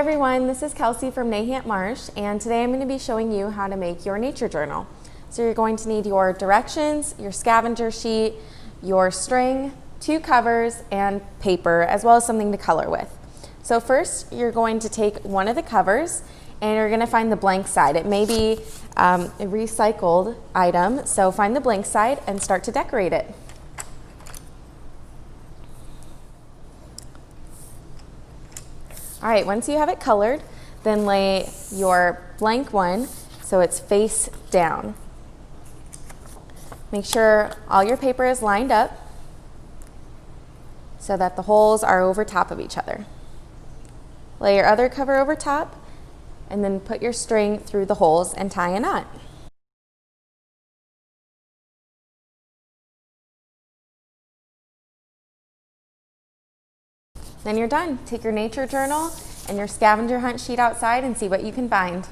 everyone, this is Kelsey from Nahant Marsh, and today I'm going to be showing you how to make your nature journal. So you're going to need your directions, your scavenger sheet, your string, 2 covers, and paper, as well as something to color with. So first, you're going to take one of the covers and you're going to find the blank side. It may be a recycled item, so find the blank side and start to decorate it. All right, once you have it colored, then lay your blank one so it's face down. Make sure all your paper is lined up so that the holes are over top of each other. Lay your other cover over top and then put your string through the holes and tie a knot. Then you're done. Take your nature journal and your scavenger hunt sheet outside and see what you can find.